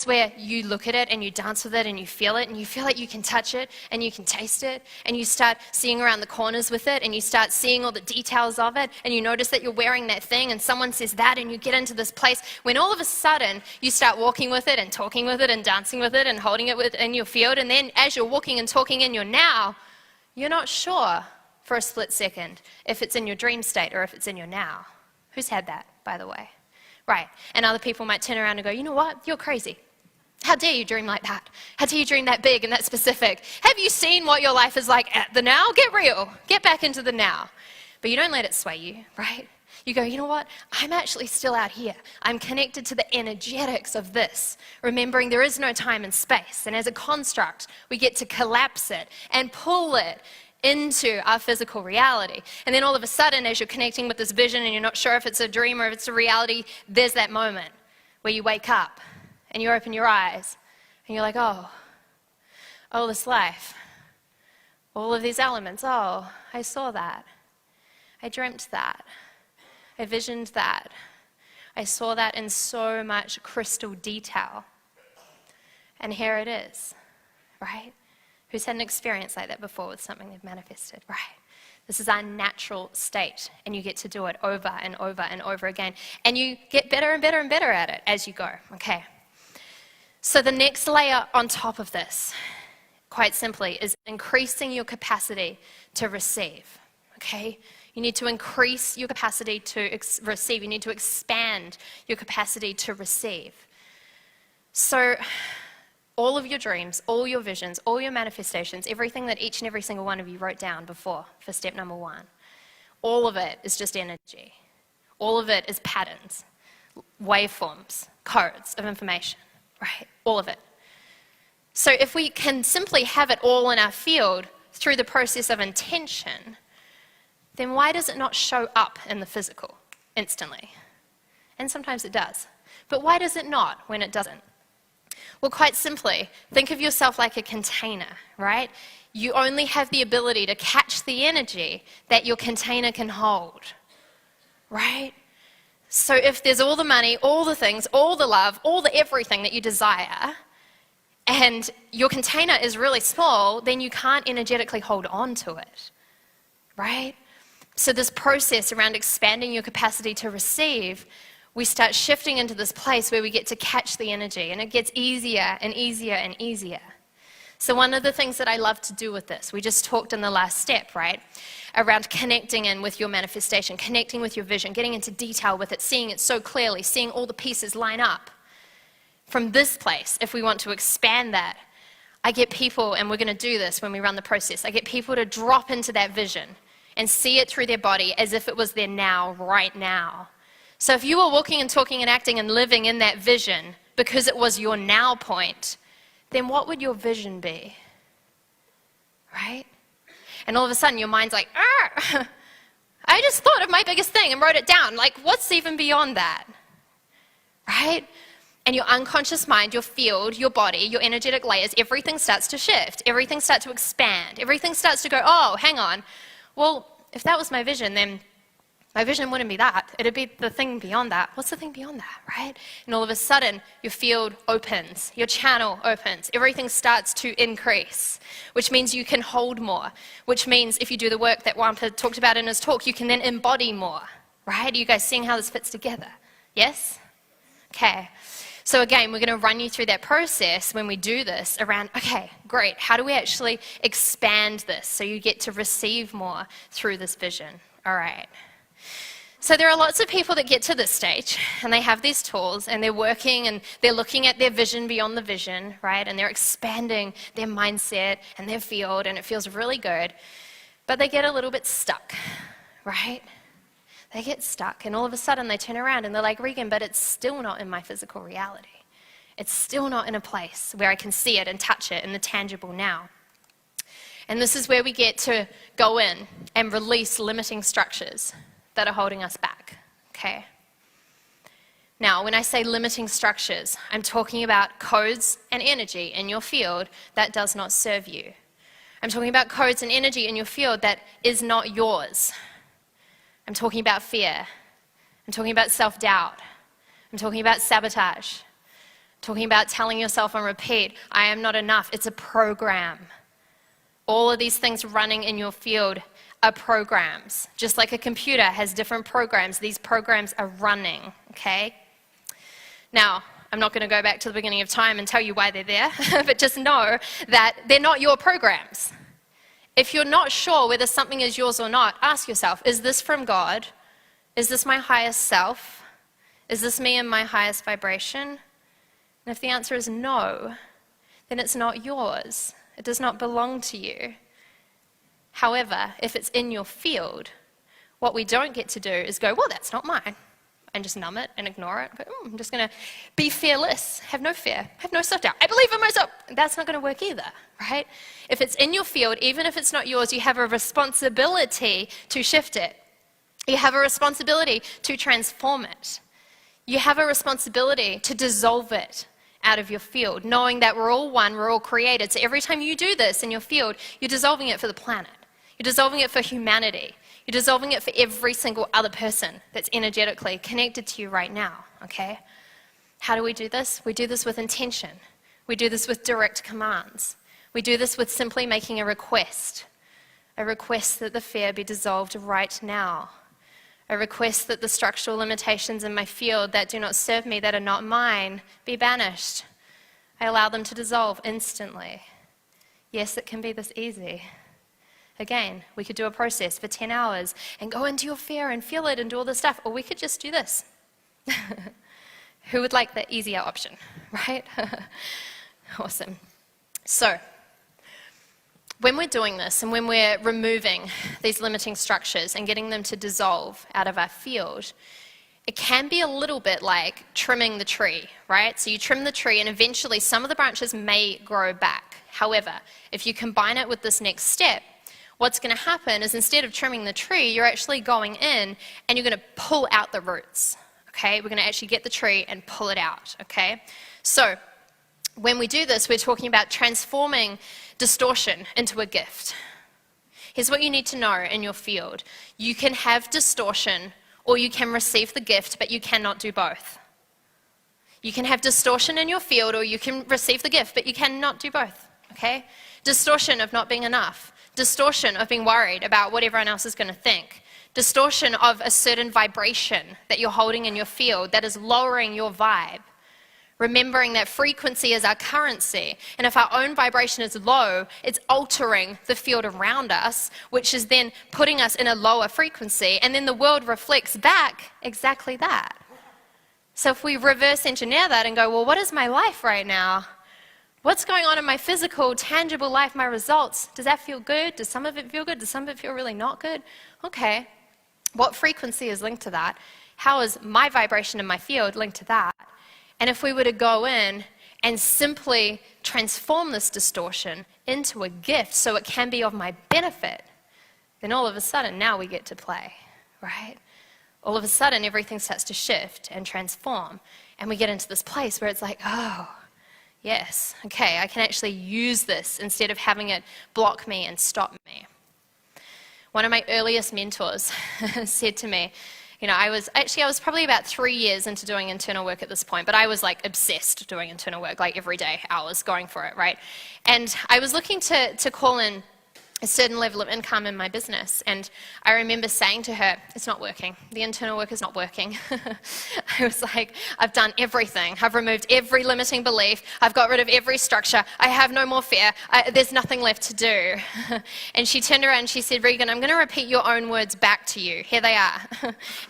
where you look at it and you dance with it and you feel it and you feel like you can touch it and you can taste it and you start seeing around the corners with it and you start seeing all the details of it and you notice that you're wearing that thing and someone says that and you get into this place when all of a sudden you start walking with it and talking with it and dancing with it and holding it in your field, and then as you're walking and talking in your now, you're not sure for a split second if it's in your dream state or if it's in your now. Who's had that, by the way? Right. And other people might turn around and go, you know what? You're crazy. How dare you dream like that? How dare you dream that big and that specific? Have you seen what your life is like at the now? Get real. Get back into the now. But you don't let it sway you, right? You go, you know what? I'm actually still out here. I'm connected to the energetics of this, remembering there is no time and space. And as a construct, we get to collapse it and pull it into our physical reality. And then all of a sudden, as you're connecting with this vision and you're not sure if it's a dream or if it's a reality, there's that moment where you wake up and you open your eyes and you're like, oh, this life, all of these elements, oh, I saw that. I dreamt that. I visioned that. I saw that in so much crystal detail. And here it is, right? Who's had an experience like that before with something they've manifested, right? This is our natural state, and you get to do it over and over and over again. And you get better and better and better at it as you go, okay? So the next layer on top of this, quite simply, is increasing your capacity to receive, okay? You need to increase your capacity to receive. You need to expand your capacity to receive. So all of your dreams, all your visions, all your manifestations, everything that each and every single one of you wrote down before for step number 1, all of it is just energy. All of it is patterns, waveforms, codes of information. Right, all of it. So if we can simply have it all in our field through the process of intention, then why does it not show up in the physical instantly? And sometimes it does. But why does it not when it doesn't? Well, quite simply, think of yourself like a container, right? You only have the ability to catch the energy that your container can hold, right? So if there's all the money, all the things, all the love, all the everything that you desire, and your container is really small, then you can't energetically hold on to it, right? So this process around expanding your capacity to receive, we start shifting into this place where we get to catch the energy, and it gets easier and easier and easier. So one of the things that I love to do with this, we just talked in the last step, right? Around connecting in with your manifestation, connecting with your vision, getting into detail with it, seeing it so clearly, seeing all the pieces line up. From this place, if we want to expand that, I get people, and we're going to do this when we run the process, I get people to drop into that vision and see it through their body as if it was their now, right now. So if you were walking and talking and acting and living in that vision because it was your now point, then what would your vision be? Right? And all of a sudden your mind's like, I just thought of my biggest thing and wrote it down. Like, what's even beyond that? Right? And your unconscious mind, your field, your body, your energetic layers, everything starts to shift. Everything starts to expand. Everything starts to go, oh, hang on. Well, if that was my vision, then my vision wouldn't be that. It'd be the thing beyond that. What's the thing beyond that, right? And all of a sudden, your field opens, your channel opens, everything starts to increase, which means you can hold more, which means if you do the work that Wampa talked about in his talk, you can then embody more, right? Are you guys seeing how this fits together? Yes? Okay. So again, we're going to run you through that process when we do this around, okay, great, how do we actually expand this so you get to receive more through this vision? All right. So there are lots of people that get to this stage and they have these tools and they're working and they're looking at their vision beyond the vision, right? And they're expanding their mindset and their field and it feels really good. But they get a little bit stuck, right? They get stuck and all of a sudden they turn around and they're like, Regan, but it's still not in my physical reality. It's still not in a place where I can see it and touch it in the tangible now. And this is where we get to go in and release limiting structures that are holding us back, okay? Now, when I say limiting structures, I'm talking about codes and energy in your field that does not serve you. I'm talking about codes and energy in your field that is not yours. I'm talking about fear. I'm talking about self-doubt. I'm talking about sabotage. Talking about telling yourself on repeat, I am not enough. It's a program. All of these things running in your field are programs. Just like a computer has different programs, these programs are running, okay? Now, I'm not going to go back to the beginning of time and tell you why they're there, but just know that they're not your programs. If you're not sure whether something is yours or not, ask yourself, is this from God? Is this my highest self? Is this me in my highest vibration? And if the answer is no, then it's not yours. It does not belong to you. However, if it's in your field, what we don't get to do is go, well, that's not mine, and just numb it and ignore it. Go, I'm just going to be fearless, have no fear, have no self-doubt. I believe in myself. That's not going to work either, right? If it's in your field, even if it's not yours, you have a responsibility to shift it. You have a responsibility to transform it. You have a responsibility to dissolve it out of your field, knowing that we're all one, we're all created. So every time you do this in your field, you're dissolving it for the planet. You're dissolving it for humanity. You're dissolving it for every single other person that's energetically connected to you right now, okay? How do we do this? We do this with intention. We do this with direct commands. We do this with simply making a request that the fear be dissolved right now. A request that the structural limitations in my field that do not serve me, that are not mine, be banished. I allow them to dissolve instantly. Yes, it can be this easy. Again, we could do a process for 10 hours and go into your fear and feel it and do all this stuff, or we could just do this. Who would like the easier option, right? Awesome. So, when we're doing this and when we're removing these limiting structures and getting them to dissolve out of our field, it can be a little bit like trimming the tree, right? So you trim the tree and eventually some of the branches may grow back. However, if you combine it with this next step, what's going to happen is instead of trimming the tree, you're actually going in and you're going to pull out the roots, okay? We're going to actually get the tree and pull it out, okay? So when we do this, we're talking about transforming distortion into a gift. Here's what you need to know in your field. You can have distortion or you can receive the gift, but you cannot do both. You can have distortion in your field or you can receive the gift, but you cannot do both, okay? Distortion of not being enough. Distortion of being worried about what everyone else is going to think. Distortion of a certain vibration that you're holding in your field that is lowering your vibe. Remembering that frequency is our currency, and if our own vibration is low, it's altering the field around us, which is then putting us in a lower frequency, and then the world reflects back exactly that. So if we reverse engineer that and go, well, what is my life right now? What's going on in my physical, tangible life, my results? Does that feel good? Does some of it feel good? Does some of it feel really not good? Okay, what frequency is linked to that? How is my vibration in my field linked to that? And if we were to go in and simply transform this distortion into a gift so it can be of my benefit, then all of a sudden now we get to play, right? All of a sudden everything starts to shift and transform, and we get into this place where it's like, oh, yes, okay, I can actually use this instead of having it block me and stop me. One of my earliest mentors said to me, you know, I was probably about 3 years into doing internal work at this point, but I was like obsessed doing internal work, like every day, hours, going for it, right? And I was looking to call in a certain level of income in my business, and I remember saying to her, it's not working. The internal work is not working. I was like, I've done everything. I've removed every limiting belief. I've got rid of every structure. I have no more fear. There's nothing left to do. And she turned around and she said, Regan, I'm going to repeat your own words back to you. Here they are.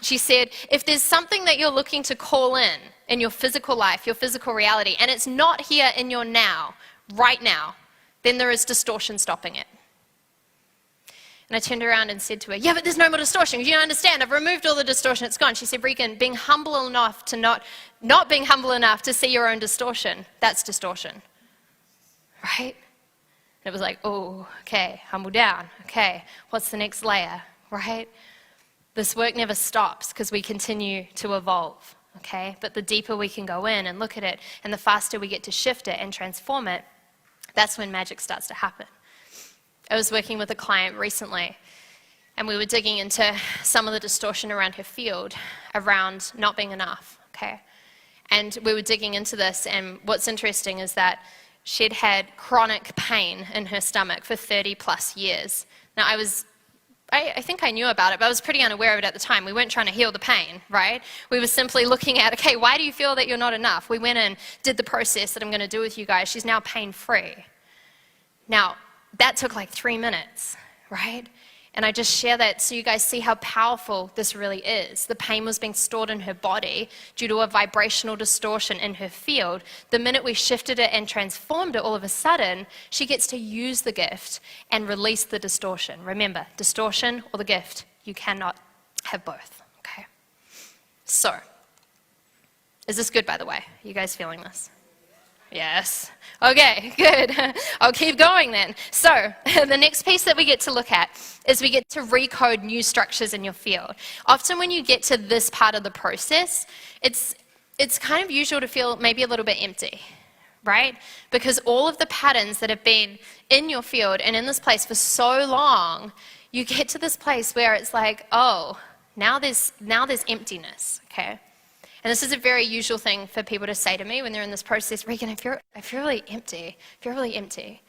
She said, if there's something that you're looking to call in your physical life, your physical reality, and it's not here in your now, right now, then there is distortion stopping it. And I turned around and said to her, yeah, but there's no more distortion. You don't understand. I've removed all the distortion. It's gone. She said, Regan, being humble enough to not being humble enough to see your own distortion, that's distortion. Right? And it was like, oh, okay, humble down. Okay, what's the next layer? Right? This work never stops because we continue to evolve. Okay? But the deeper we can go in and look at it, and the faster we get to shift it and transform it, that's when magic starts to happen. I was working with a client recently, and we were digging into some of the distortion around her field, around not being enough, okay? And we were digging into this, and what's interesting is that she'd had chronic pain in her stomach for 30 plus years. Now, I think I knew about it, but I was pretty unaware of it at the time. We weren't trying to heal the pain, right? We were simply looking at, okay, why do you feel that you're not enough? We went in, did the process that I'm going to do with you guys. She's now pain-free. Now, that took like 3 minutes, right? And I just share that so you guys see how powerful this really is. The pain was being stored in her body due to a vibrational distortion in her field. The minute we shifted it and transformed it, all of a sudden, she gets to use the gift and release the distortion. Remember, distortion or the gift, you cannot have both, okay? So, is this good, by the way? Are you guys feeling this? Yes. Okay, good. I'll keep going then. So, the next piece that we get to look at is we get to recode new structures in your field. Often when you get to this part of the process, it's kind of usual to feel maybe a little bit empty, right? Because all of the patterns that have been in your field and in this place for so long, you get to this place where it's like, oh, now there's emptiness, okay? And this is a very usual thing for people to say to me when they're in this process. Regan, I feel really empty. I feel really empty.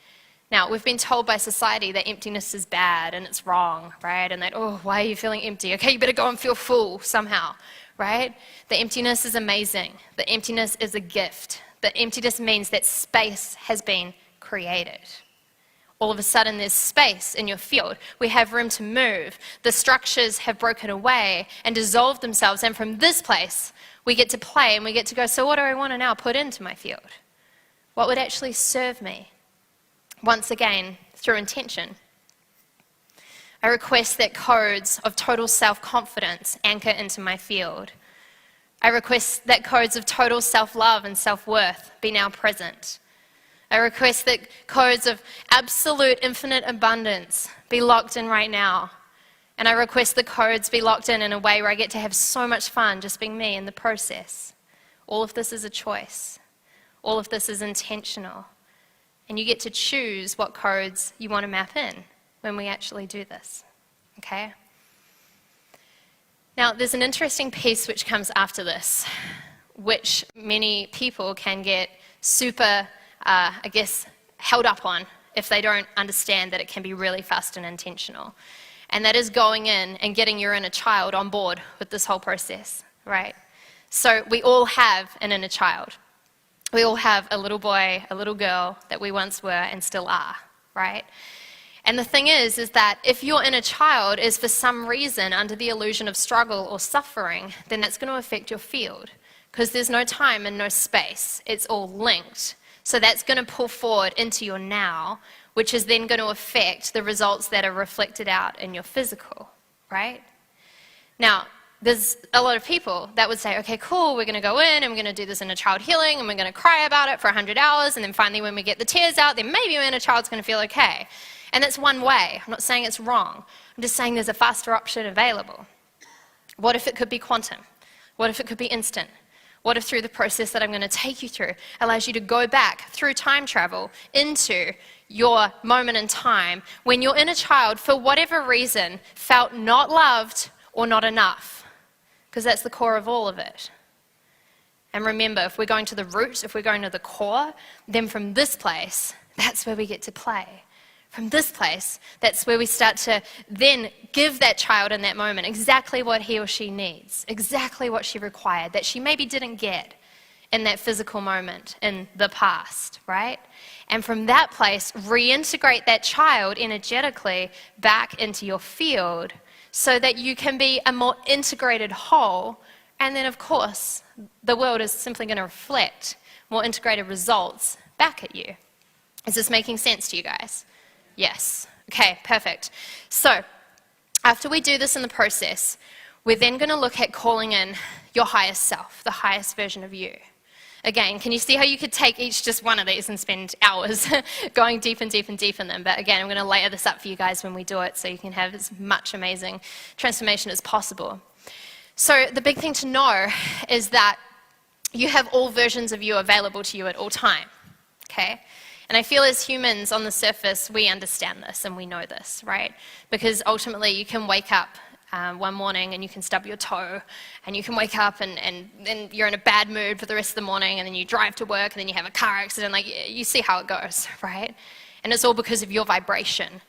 Now, we've been told by society that emptiness is bad and it's wrong, right? And that, oh, why are you feeling empty? Okay, you better go and feel full somehow, right? The emptiness is amazing. The emptiness is a gift. The emptiness means that space has been created. All of a sudden, there's space in your field. We have room to move. The structures have broken away and dissolved themselves. And from this place, we get to play and we get to go, so what do I want to now put into my field? What would actually serve me? Once again, through intention. I request that codes of total self-confidence anchor into my field. I request that codes of total self-love and self-worth be now present. I request that codes of absolute infinite abundance be locked in right now. And I request the codes be locked in a way where I get to have so much fun just being me in the process. All of this is a choice. All of this is intentional. And you get to choose what codes you want to map in when we actually do this, okay? Now, there's an interesting piece which comes after this, which many people can get super, held up on if they don't understand that it can be really fast and intentional. And that is going in and getting your inner child on board with this whole process, right? So we all have an inner child. We all have a little boy, a little girl that we once were and still are, right? And the thing is that if your inner child is for some reason under the illusion of struggle or suffering, then that's going to affect your field because there's no time and no space. It's all linked. So that's going to pull forward into your now, which is then going to affect the results that are reflected out in your physical, right? Now, there's a lot of people that would say, okay, cool, we're going to go in and we're going to do this inner child healing and we're going to cry about it for 100 hours and then finally when we get the tears out, then maybe your inner child's going to feel okay. And that's one way. I'm not saying it's wrong. I'm just saying there's a faster option available. What if it could be quantum? What if it could be instant? What if through the process that I'm going to take you through allows you to go back through time travel into your moment in time when your inner child, for whatever reason, felt not loved or not enough? Because that's the core of all of it. And remember, if we're going to the root, if we're going to the core, then from this place, that's where we get to play. From this place, that's where we start to then give that child in that moment exactly what he or she needs, exactly what she required, that she maybe didn't get in that physical moment in the past, right? And from that place, reintegrate that child energetically back into your field so that you can be a more integrated whole. And then, of course, the world is simply going to reflect more integrated results back at you. Is this making sense to you guys? Yes. Okay, perfect. So, after we do this in the process, we're then going to look at calling in your highest self, the highest version of you. Again, can you see how you could take each just one of these and spend hours going deep and deep and deep in them? But again, I'm going to layer this up for you guys when we do it so you can have as much amazing transformation as possible. So the big thing to know is that you have all versions of you available to you at all time, okay? And I feel as humans on the surface, we understand this and we know this, right? Because ultimately you can wake up one morning and you can stub your toe and you can wake up and you're in a bad mood for the rest of the morning, and then you drive to work and then you have a car accident. Like, you see how it goes, right? And it's all because of your vibration.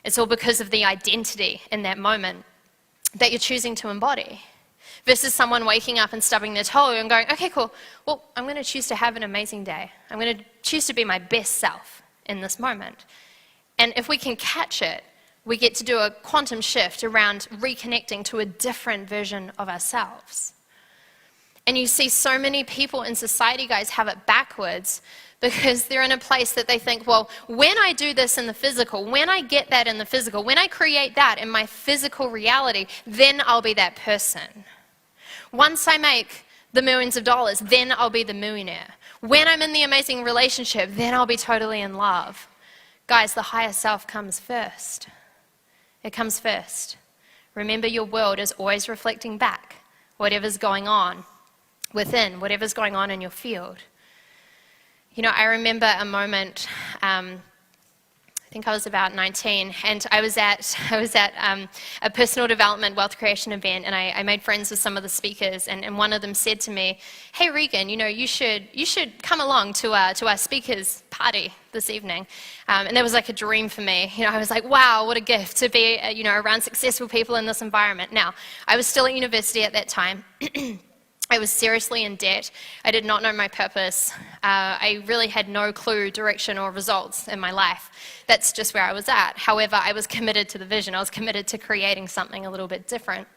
It's all because of the identity in that moment that you're choosing to embody. Versus someone waking up and stubbing their toe and going, okay, cool, well, I'm going to choose to have an amazing day. I'm going to choose to be my best self in this moment. And if we can catch it, we get to do a quantum shift around reconnecting to a different version of ourselves. And you see so many people in society, guys, have it backwards because they're in a place that they think, well, when I do this in the physical, when I get that in the physical, when I create that in my physical reality, then I'll be that person. Once I make the millions of dollars, then I'll be the millionaire. When I'm in the amazing relationship, then I'll be totally in love. Guys, the higher self comes first. It comes first. Remember, your world is always reflecting back whatever's going on within, whatever's going on in your field. You know, I remember a moment, I think I was about 19, and I was at a personal development wealth creation event, and I made friends with some of the speakers, and one of them said to me, hey Regan, you know, you should come along to our speakers party this evening. And that was like a dream for me. You know, I was like, wow, what a gift to be, you know, around successful people in this environment. Now, I was still at university at that time. I was seriously in debt. I did not know my purpose. I really had no clue, direction, or results in my life. That's just where I was at. However, I was committed to the vision. I was committed to creating something a little bit different.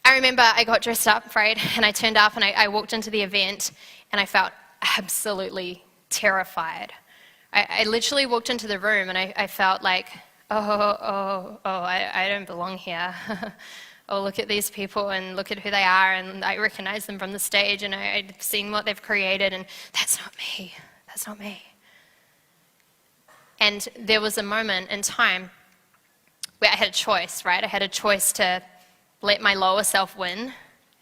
I remember I got dressed up, right, and I turned up and I walked into the event and I felt absolutely terrified. I literally walked into the room and I felt like, I don't belong here. Oh, look at these people and look at who they are, and I recognize them from the stage, and I've seen what they've created, and that's not me. That's not me. And there was a moment in time where I had a choice, right? I had a choice to let my lower self win,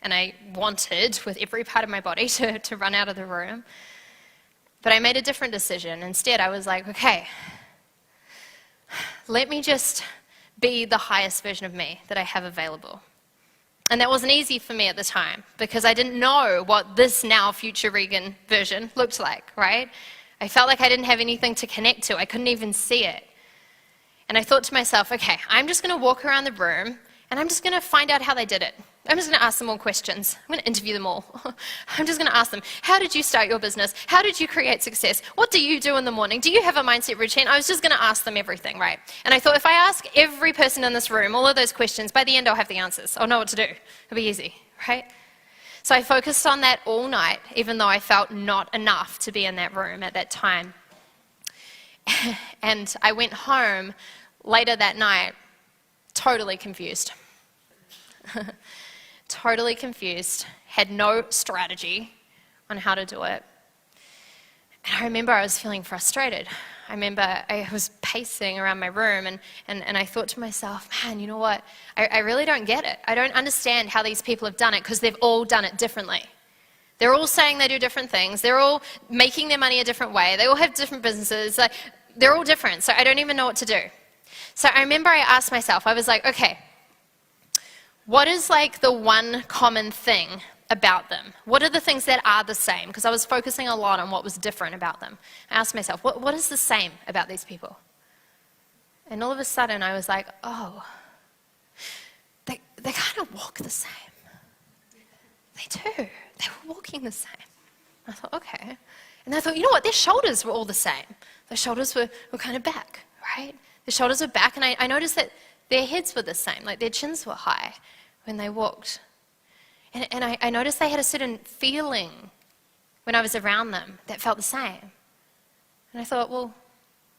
and I wanted with every part of my body to run out of the room. But I made a different decision. Instead, I was like, okay, let me just be the highest version of me that I have available. And that wasn't easy for me at the time because I didn't know what this now future Regan version looked like, right? I felt like I didn't have anything to connect to. I couldn't even see it. And I thought to myself, okay, I'm just going to walk around the room and I'm just going to find out how they did it. I'm just going to ask them all questions. I'm going to interview them all. I'm just going to ask them, how did you start your business? How did you create success? What do you do in the morning? Do you have a mindset routine? I was just going to ask them everything, right? And I thought if I ask every person in this room all of those questions, by the end I'll have the answers. I'll know what to do. It'll be easy, right? So I focused on that all night, even though I felt not enough to be in that room at that time. And I went home later that night totally confused. Totally confused, had no strategy on how to do it. And I remember I was feeling frustrated. I remember I was pacing around my room and I thought to myself, man, you know what? I really don't get it. I don't understand how these people have done it because they've all done it differently. They're all saying they do different things. They're all making their money a different way. They all have different businesses. Like, they're all different, so I don't even know what to do. So I remember I asked myself, I was like, okay, what is like the one common thing about them? What are the things that are the same? Because I was focusing a lot on what was different about them. I asked myself, what is the same about these people? And all of a sudden I was like, oh, they kind of walk the same. They do. They were walking the same. I thought, okay. And I thought, you know what? Their shoulders were all the same. Their shoulders were kind of back, right? Their shoulders were back, and I noticed that their heads were the same, like their chins were high when they walked. And I noticed they had a certain feeling when I was around them that felt the same. And I thought, well,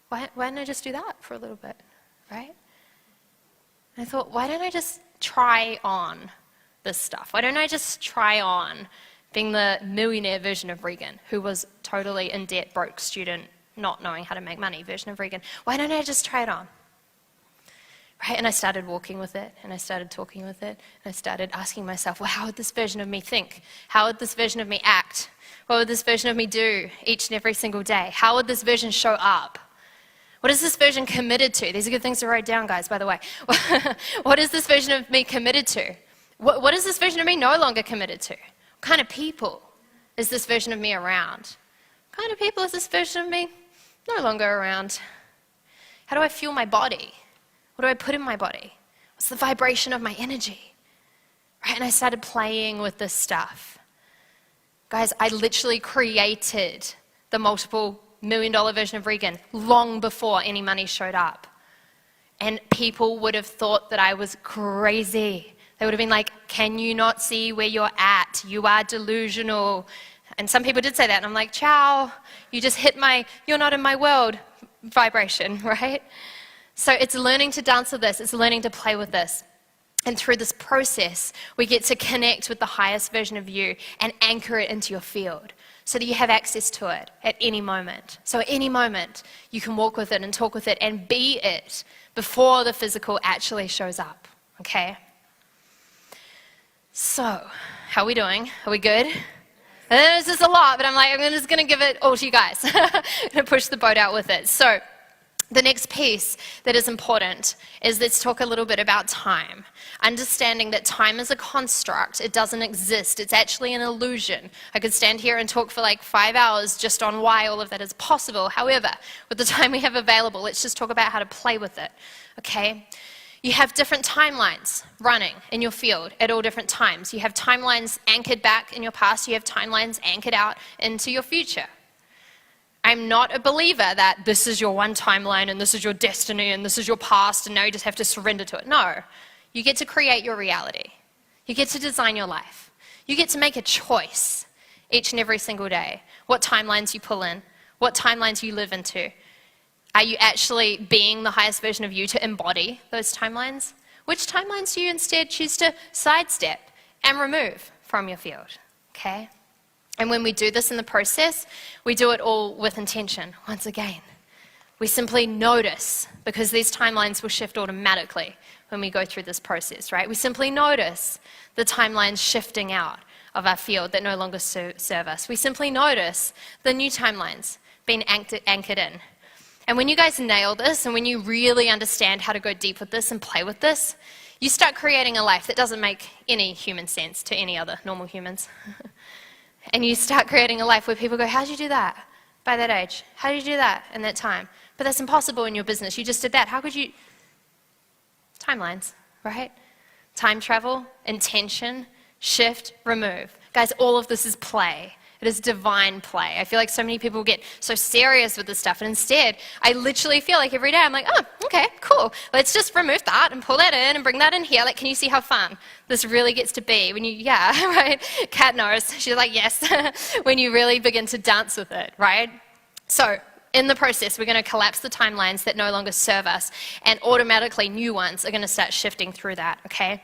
why don't I just do that for a little bit, right? And I thought, why don't I just try on this stuff? Why don't I just try on being the millionaire version of Regan, who was totally in debt, broke student, not knowing how to make money version of Regan? Why don't I just try it on? Right? And I started walking with it, and I started talking with it, and I started asking myself, well, how would this version of me think? How would this version of me act? What would this version of me do each and every single day? How would this version show up? What is this version committed to? These are good things to write down, guys, by the way. What is this version of me committed to? What is this version of me no longer committed to? What kind of people is this version of me around? What kind of people is this version of me no longer around? How do I feel my body? What do I put in my body? What's the vibration of my energy? Right? And I started playing with this stuff. Guys, I literally created the multiple $1,000,000 version of Regan long before any money showed up. And people would have thought that I was crazy. They would have been like, can you not see where you're at? You are delusional. And some people did say that, and I'm like, ciao, you just hit my, you're not in my world vibration, right? So it's learning to dance with this. It's learning to play with this. And through this process, we get to connect with the highest version of you and anchor it into your field so that you have access to it at any moment. So at any moment, you can walk with it and talk with it and be it before the physical actually shows up, okay? So, how are we doing? Are we good? This is a lot, but I'm just going to give it all to you guys. I'm going to push the boat out with it. So, the next piece that is important is let's talk a little bit about time. Understanding that time is a construct. It doesn't exist. It's actually an illusion. I could stand here and talk for like 5 hours just on why all of that is possible. However, with the time we have available, let's just talk about how to play with it, okay? You have different timelines running in your field at all different times. You have timelines anchored back in your past. You have timelines anchored out into your future. I'm not a believer that this is your one timeline and this is your destiny and this is your past and now you just have to surrender to it. No, you get to create your reality. You get to design your life. You get to make a choice each and every single day. What timelines you pull in, what timelines you live into. Are you actually being the highest version of you to embody those timelines? Which timelines do you instead choose to sidestep and remove from your field? Okay? And when we do this in the process, we do it all with intention. Once again, we simply notice, because these timelines will shift automatically when we go through this process, right? We simply notice the timelines shifting out of our field that no longer serve us. We simply notice the new timelines being anchored in. And when you guys nail this, and when you really understand how to go deep with this and play with this, you start creating a life that doesn't make any human sense to any other normal humans. And you start creating a life where people go, how'd you do that by that age? How did you do that in that time? But that's impossible in your business. You just did that. How could you? Timelines, right? Time travel, intention, shift, remove. Guys, all of this is play. It is divine play. I feel like so many people get so serious with this stuff, and instead, I literally feel like every day I'm like, oh, okay, cool. Let's just remove that and pull that in and bring that in here. Like, can you see how fun this really gets to be? When you, yeah, right? Kat knows. She's like, yes. When you really begin to dance with it, right? So, in the process, we're going to collapse the timelines that no longer serve us, and automatically new ones are going to start shifting through that, okay?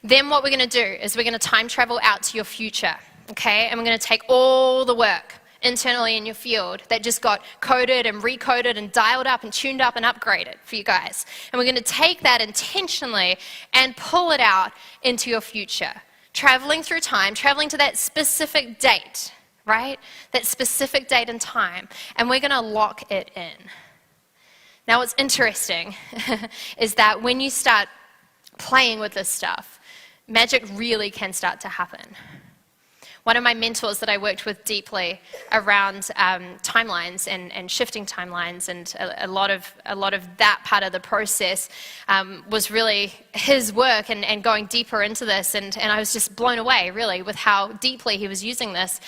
Then what we're going to do is we're going to time travel out to your future. Okay, and we're going to take all the work internally in your field that just got coded and recoded and dialed up and tuned up and upgraded for you guys. And we're going to take that intentionally and pull it out into your future. Traveling through time, traveling to that specific date, right? That specific date and time. And we're going to lock it in. Now what's interesting is that when you start playing with this stuff, magic really can start to happen. One of my mentors that I worked with deeply around timelines and shifting timelines, and a lot of that part of the process was really his work and going deeper into this, and I was just blown away really with how deeply he was using this.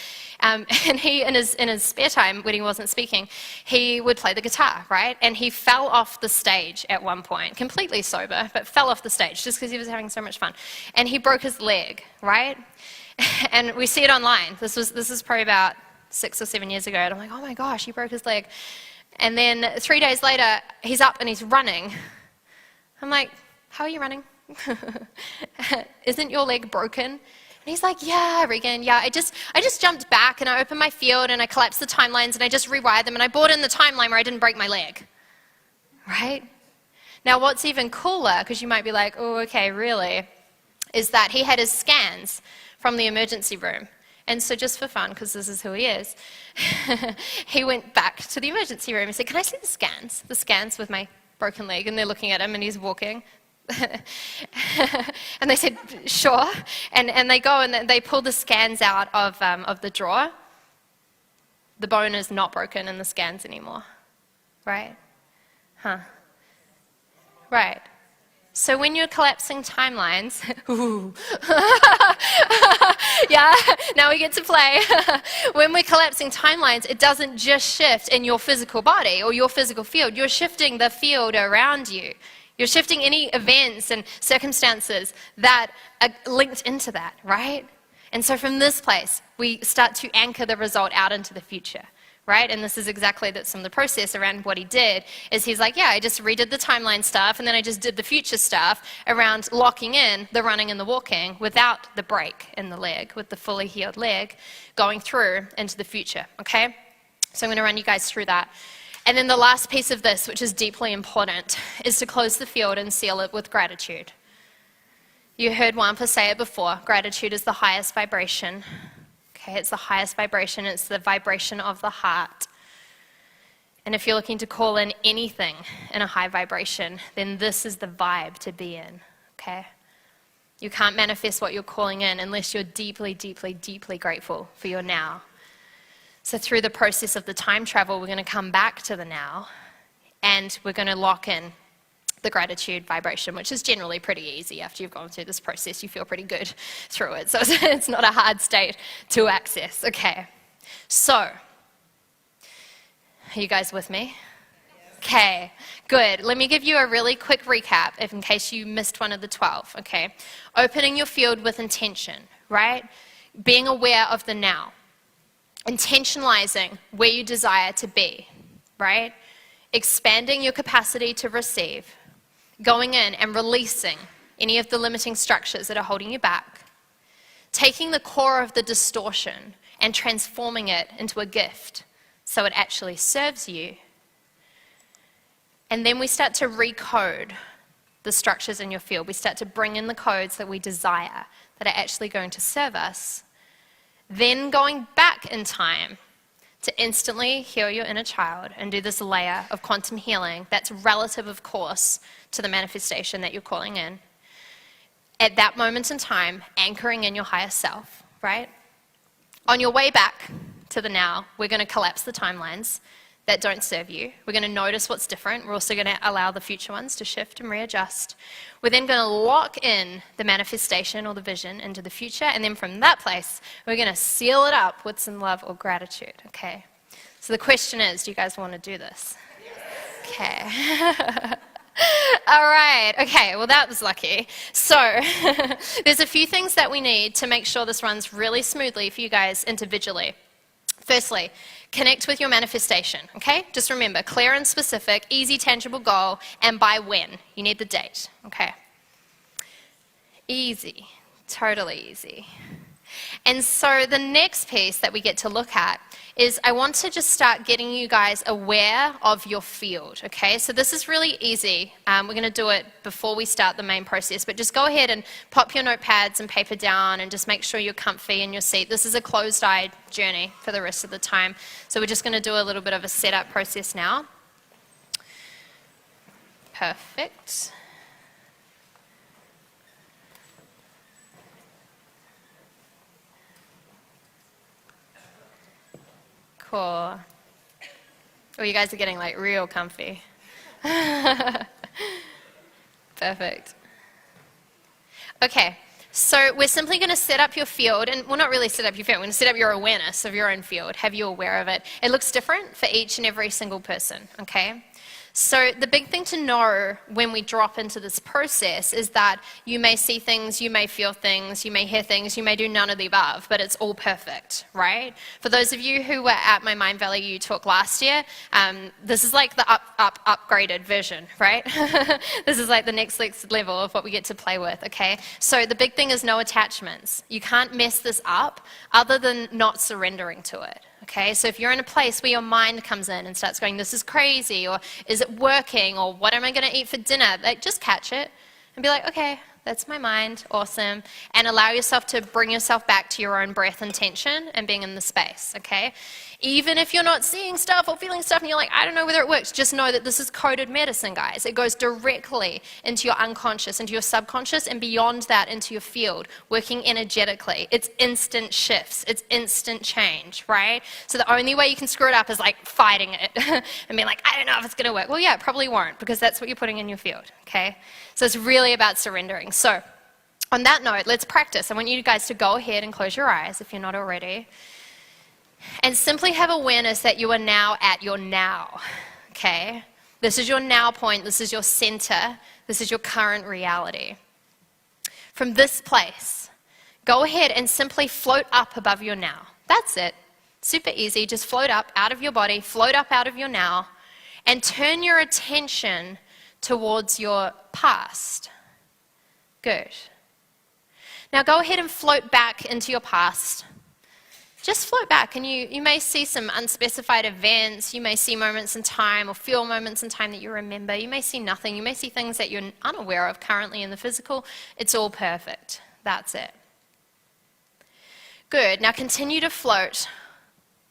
And he, in his spare time when he wasn't speaking, he would play the guitar, right? And he fell off the stage at one point, completely sober, but fell off the stage just because he was having so much fun, and he broke his leg, right? And we see it online. This is probably about 6 or 7 years ago. And I'm like, oh my gosh, he broke his leg. And then 3 days later, he's up and he's running. I'm like, how are you running? Isn't your leg broken? And he's like, yeah, Regan, yeah. I just jumped back and I opened my field and I collapsed the timelines and I just rewired them and I brought in the timeline where I didn't break my leg. Right? Now, what's even cooler, because you might be like, oh, okay, really, is that he had his scans from the emergency room, And so just for fun, because this is who he is, he went back to the emergency room and said, can I see the scans? The scans with my broken leg. And they're looking at him and he's walking. And they said, sure. And they go and they pull the scans out of the drawer. The bone is not broken in the scans anymore. Right? Right. So when you're collapsing timelines, ooh. Yeah, now we get to play. When we're collapsing timelines, it doesn't just shift in your physical body or your physical field. You're shifting the field around you. You're shifting any events and circumstances that are linked into that, right? And so from this place, we start to anchor the result out into the future. Right? And this is exactly some of the process around what he did, is he's like, yeah, I just redid the timeline stuff, and then I just did the future stuff around locking in the running and the walking without the break in the leg, with the fully healed leg, going through into the future, okay? So I'm going to run you guys through that. And then the last piece of this, which is deeply important, is to close the field and seal it with gratitude. You heard Wampa say it before, gratitude is the highest vibration. Okay, it's the highest vibration, it's the vibration of the heart. And if you're looking to call in anything in a high vibration, then this is the vibe to be in, okay? You can't manifest what you're calling in unless you're deeply, deeply, deeply grateful for your now. So through the process of the time travel, we're going to come back to the now, and we're going to lock in the gratitude vibration, which is generally pretty easy. After you've gone through this process, you feel pretty good through it. So it's not a hard state to access. Okay, so are you guys with me? Okay, good. Let me give you a really quick recap in case you missed one of the 12, okay? Opening your field with intention, right? Being aware of the now. Intentionalizing where you desire to be, right? Expanding your capacity to receive. Going in and releasing any of the limiting structures that are holding you back. Taking the core of the distortion and transforming it into a gift so it actually serves you. And then we start to recode the structures in your field. We start to bring in the codes that we desire that are actually going to serve us. Then going back in time to instantly heal your inner child and do this layer of quantum healing that's relative, of course, to the manifestation that you're calling in. At that moment in time, anchoring in your higher self, right? On your way back to the now, we're going to collapse the timelines that don't serve you. We're going to notice what's different. We're also going to allow the future ones to shift and readjust. We're then going to lock in the manifestation or the vision into the future, and then from that place, we're going to seal it up with some love or gratitude, okay? So the question is, do you guys want to do this? Yes. Okay. All right, okay, well that was lucky. So there's a few things that we need to make sure this runs really smoothly for you guys individually. Firstly, connect with your manifestation, okay? Just remember, clear and specific, easy, tangible goal, and by when. You need the date, okay? Easy, totally easy. And so the next piece that we get to look at is I want to just start getting you guys aware of your field, okay? So this is really easy. We're going to do it before we start the main process, but just go ahead and pop your notepads and paper down and just make sure you're comfy in your seat. This is a closed-eyed journey for the rest of the time. So we're just going to do a little bit of a setup process now. Perfect. Cool. Oh, you guys are getting like real comfy. Perfect. Okay, so we're simply going to set up your field, and well, not really set up your field, we're going to set up your awareness of your own field, have you aware of it. It looks different for each and every single person, okay? So the big thing to know when we drop into this process is that you may see things, you may feel things, you may hear things, you may do none of the above, but it's all perfect, right? For those of you who were at my Mindvalley U talk last year, this is like the upgraded version, right? This is like the next level of what we get to play with, okay? So the big thing is no attachments. You can't mess this up other than not surrendering to it. Okay, so if you're in a place where your mind comes in and starts going, this is crazy, or is it working, or what am I going to eat for dinner? Like, just catch it and be like, okay, that's my mind, awesome. And allow yourself to bring yourself back to your own breath intention and being in the space, okay? Even if you're not seeing stuff or feeling stuff and you're like, I don't know whether it works, just know that this is coded medicine, guys. It goes directly into your unconscious, into your subconscious, and beyond that into your field, working energetically. It's instant shifts. It's instant change, right? So the only way you can screw it up is like fighting it and being like, I don't know if it's going to work. Well, yeah, it probably won't, because that's what you're putting in your field, okay? So it's really about surrendering. So on that note, let's practice. I want you guys to go ahead and close your eyes if you're not already. And simply have awareness that you are now at your now, okay? This is your now point. This is your center. This is your current reality. From this place, go ahead and simply float up above your now. That's it. Super easy. Just float up out of your body, float up out of your now, and turn your attention towards your past. Good. Now go ahead and float back into your past. Just float back, and you may see some unspecified events. You may see moments in time or feel moments in time that you remember. You may see nothing. You may see things that you're unaware of currently in the physical. It's all perfect. That's it. Good. Now continue to float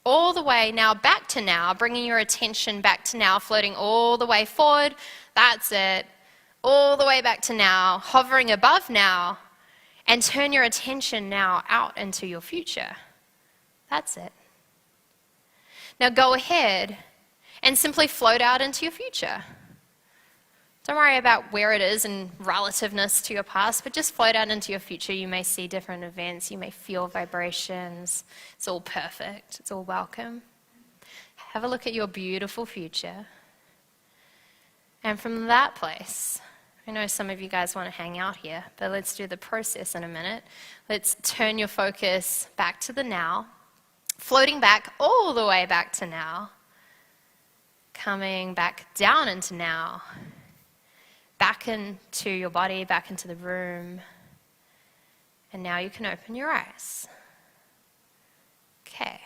all the way now back to now, bringing your attention back to now, floating all the way forward. That's it. All the way back to now, hovering above now, and turn your attention now out into your future. That's it. Now go ahead and simply float out into your future. Don't worry about where it is in relativeness to your past, but just float out into your future. You may see different events. You may feel vibrations. It's all perfect. It's all welcome. Have a look at your beautiful future. And from that place, I know some of you guys want to hang out here, but let's do the process in a minute. Let's turn your focus back to the now. Floating back all the way back to now, coming back down into now, back into your body, back into the room, and now you can open your eyes. Okay.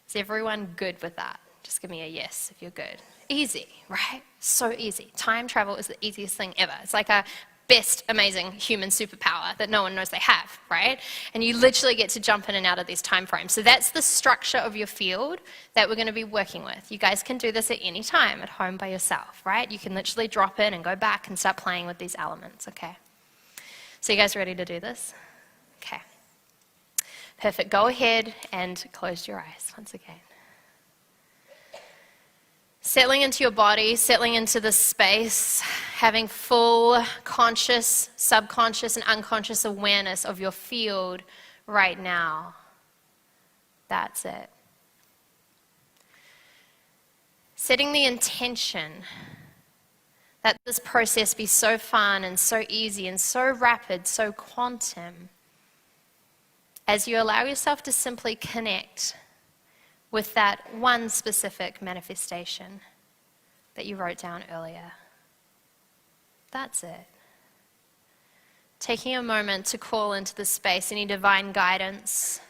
Is everyone good with that? Just give me a yes if you're good. Easy, right? So easy. Time travel is the easiest thing ever. It's like a best amazing human superpower that no one knows they have, right? And you literally get to jump in and out of these time frames. So that's the structure of your field that we're going to be working with. You guys can do this at any time at home by yourself, right? You can literally drop in and go back and start playing with these elements, okay? So you guys ready to do this? Okay. Perfect. Go ahead and close your eyes once again. Settling into your body, settling into the space, having full conscious, subconscious, and unconscious awareness of your field right now. That's it. Setting the intention that this process be so fun and so easy and so rapid, so quantum, as you allow yourself to simply connect with that one specific manifestation that you wrote down earlier. That's it. Taking a moment to call into the space any divine guidance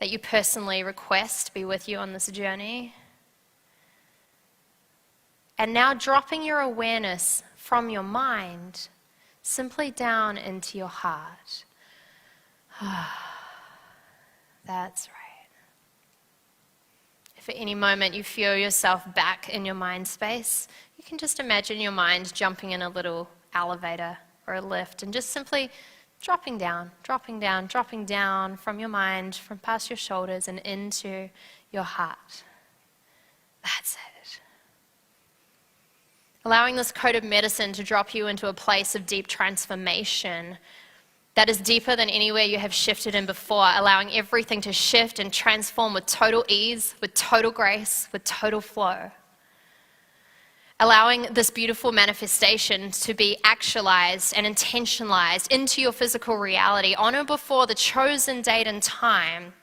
that you personally request be with you on this journey. And now dropping your awareness from your mind simply down into your heart. That's right. If at any moment you feel yourself back in your mind space, you can just imagine your mind jumping in a little elevator or a lift and just simply dropping down from your mind, from past your shoulders and into your heart. That's it. Allowing this code of medicine to drop you into a place of deep transformation that is deeper than anywhere you have shifted in before, allowing everything to shift and transform with total ease, with total grace, with total flow. Allowing this beautiful manifestation to be actualized and intentionalized into your physical reality on or before the chosen date and time,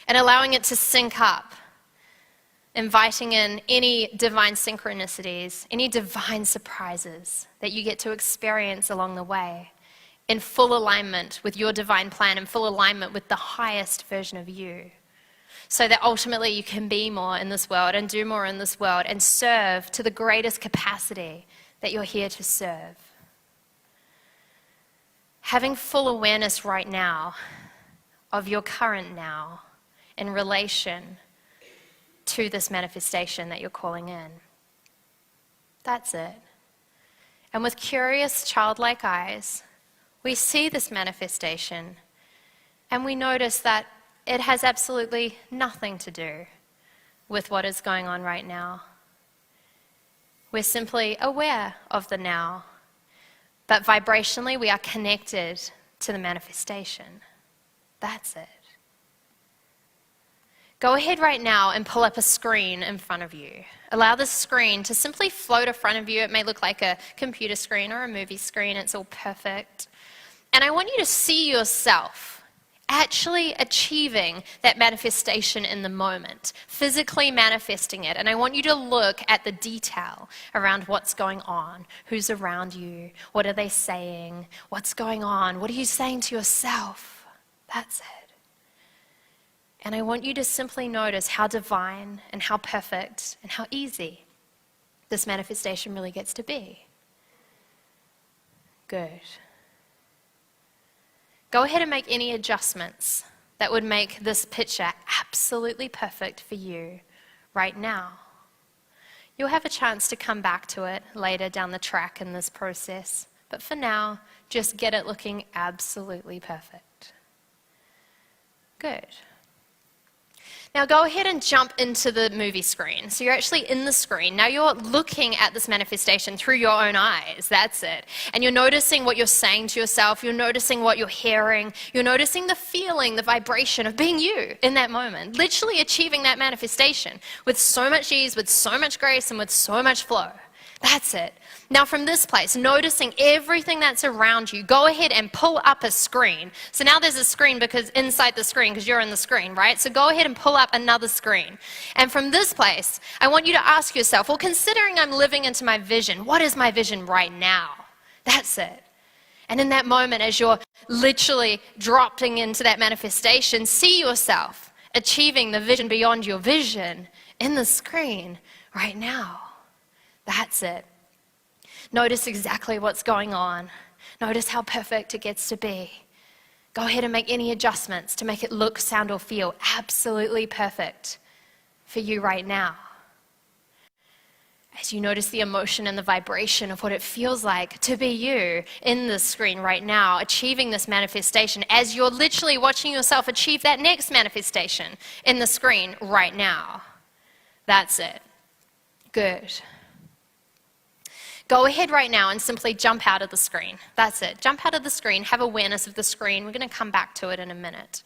and allowing it to sync up, inviting in any divine synchronicities, any divine surprises that you get to experience along the way, in full alignment with your divine plan, in full alignment with the highest version of you, so that ultimately you can be more in this world and do more in this world and serve to the greatest capacity that you're here to serve. having full awareness right now of your current now in relation to this manifestation that you're calling in. That's it. And with curious, childlike eyes, we see this manifestation and we notice that it has absolutely nothing to do with what is going on right now. We're simply aware of the now, but vibrationally we are connected to the manifestation. That's it. Go ahead right now and pull up a screen in front of you. Allow the screen to simply float in front of you. It may look like a computer screen or a movie screen. It's all perfect. And I want you to see yourself actually achieving that manifestation in the moment, physically manifesting it. And I want you to look at the detail around what's going on, who's around you, what are they saying, what's going on, what are you saying to yourself? That's it. And I want you to simply notice how divine and how perfect and how easy this manifestation really gets to be. Good. Go ahead and make any adjustments that would make this picture absolutely perfect for you right now. You'll have a chance to come back to it later down the track in this process, but for now, just get it looking absolutely perfect. Good. Now go ahead and jump into the movie screen. So you're actually in the screen. Now you're looking at this manifestation through your own eyes. That's it. And you're noticing what you're saying to yourself. You're noticing what you're hearing. You're noticing the feeling, the vibration of being you in that moment. Literally achieving that manifestation with so much ease, with so much grace, and with so much flow. That's it. Now from this place, noticing everything that's around you, go ahead and pull up a screen. So now there's a screen because inside the screen, because you're in the screen, right? So go ahead and pull up another screen. And from this place, I want you to ask yourself, well, considering I'm living into my vision, what is my vision right now? That's it. And in that moment, as you're literally dropping into that manifestation, see yourself achieving the vision beyond your vision in the screen right now. That's it. Notice exactly what's going on. Notice how perfect it gets to be. Go ahead and make any adjustments to make it look, sound, or feel absolutely perfect for you right now. As you notice the emotion and the vibration of what it feels like to be you in the screen right now, achieving this manifestation, as you're literally watching yourself achieve that next manifestation in the screen right now. That's it. Good. Go ahead right now and simply jump out of the screen. That's it. Jump out of the screen. Have awareness of the screen. We're going to come back to it in a minute.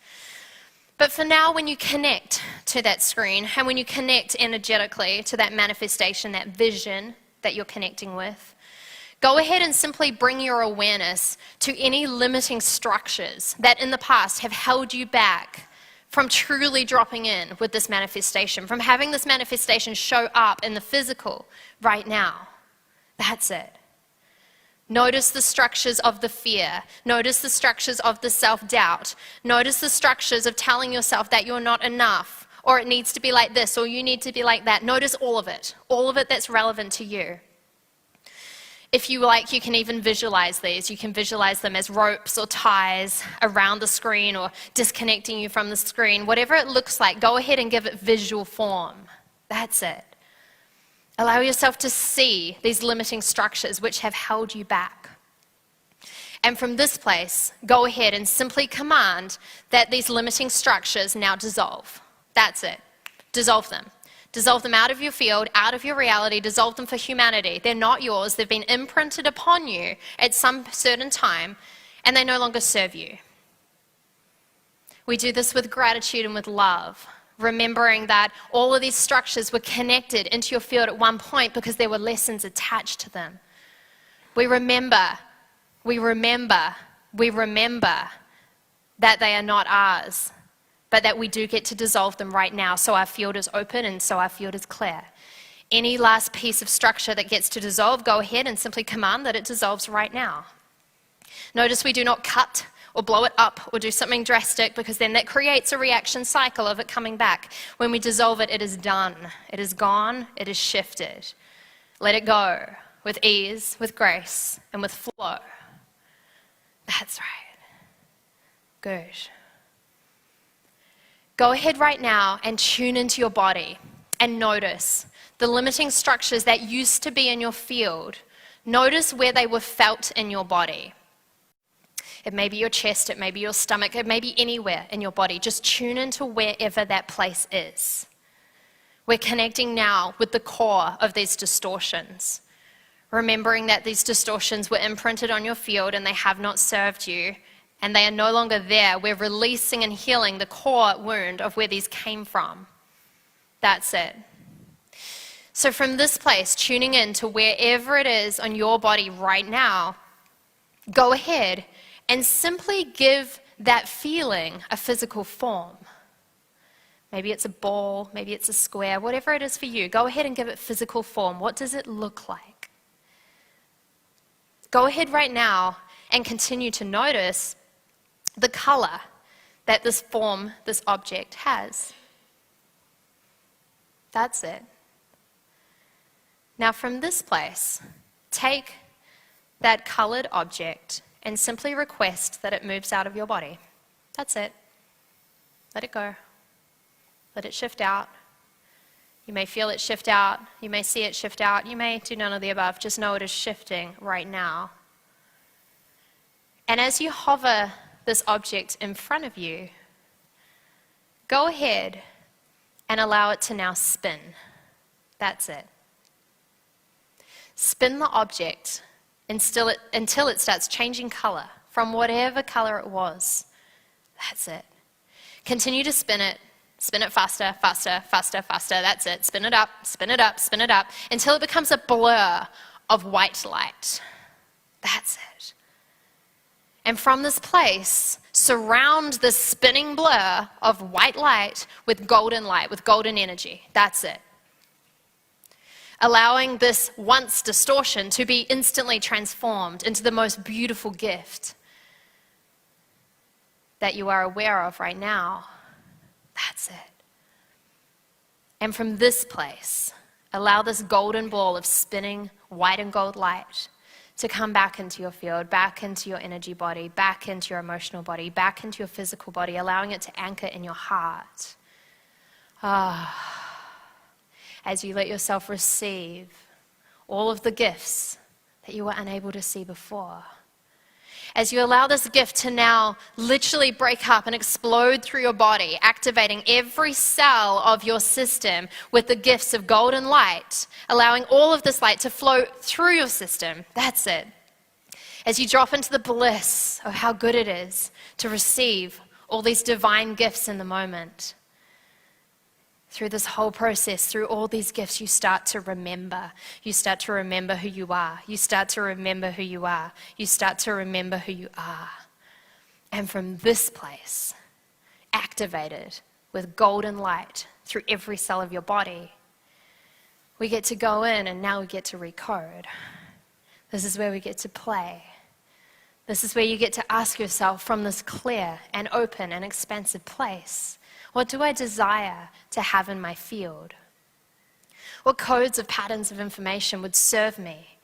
But for now, when you connect to that screen and when you connect energetically to that manifestation, that vision that you're connecting with, go ahead and simply bring your awareness to any limiting structures that in the past have held you back from truly dropping in with this manifestation, from having this manifestation show up in the physical right now. That's it. Notice the structures of the fear. Notice the structures of the self-doubt. Notice the structures of telling yourself that you're not enough, or it needs to be like this, or you need to be like that. Notice all of it that's relevant to you. If you like, you can even visualize these. You can visualize them as ropes or ties around the screen or disconnecting you from the screen. Whatever it looks like, go ahead and give it visual form. That's it. Allow yourself to see these limiting structures which have held you back. And from this place, go ahead and simply command that these limiting structures now dissolve. That's it. Dissolve them. Dissolve them out of your field, out of your reality. Dissolve them for humanity. They're not yours. They've been imprinted upon you at some certain time, and they no longer serve you. We do this with gratitude and with love, remembering that all of these structures were connected into your field at one point because there were lessons attached to them. We remember that they are not ours, but that we do get to dissolve them right now, so our field is open and so our field is clear. Any last piece of structure that gets to dissolve, go ahead and simply command that it dissolves right now. Notice we do not cut or blow it up or do something drastic, because then that creates a reaction cycle of it coming back. When we dissolve it, it is done. It is gone. It is shifted. Let it go with ease, with grace, and with flow. That's right. Good. Go ahead right now and tune into your body and notice the limiting structures that used to be in your field. Notice where they were felt in your body. It may be your chest, it may be your stomach, it may be anywhere in your body. Just tune into wherever that place is. We're connecting now with the core of these distortions. Remembering that these distortions were imprinted on your field and they have not served you, and they are no longer there. We're releasing and healing the core wound of where these came from. That's it. So from this place, tuning in to wherever it is on your body right now, go ahead and simply give that feeling a physical form. Maybe it's a ball, maybe it's a square, whatever it is for you. Go ahead and give it physical form. What does it look like? Go ahead right now and continue to notice the color that this form, this object has. That's it. Now from this place, take that colored object and simply request that it moves out of your body. That's it. Let it go. Let it shift out. You may feel it shift out. You may see it shift out. You may do none of the above. Just know it is shifting right now. And as you hover this object in front of you, go ahead and allow it to now spin. That's it. Spin the object until it starts changing color from whatever color it was. That's it. Continue to spin it. Spin it faster, faster, faster, faster. That's it. Spin it up, spin it up, spin it up, until it becomes a blur of white light. That's it. And from this place, surround the spinning blur of white light, with golden energy. That's it. Allowing this once distortion to be instantly transformed into the most beautiful gift that you are aware of right now. That's it. And from this place, allow this golden ball of spinning white and gold light to come back into your field, back into your energy body, back into your emotional body, back into your physical body, allowing it to anchor in your heart. As you let yourself receive all of the gifts that you were unable to see before. As you allow this gift to now literally break up and explode through your body, activating every cell of your system with the gifts of golden light, allowing all of this light to flow through your system. That's it. As you drop into the bliss of how good it is to receive all these divine gifts in the moment. Through this whole process, through all these gifts, you start to remember. You start to remember who you are. You start to remember who you are. You start to remember who you are. And from this place, activated with golden light through every cell of your body, we get to go in and now we get to recode. This is where we get to play. This is where you get to ask yourself from this clear and open and expansive place, what do I desire to have in my field? What codes of patterns of information would serve me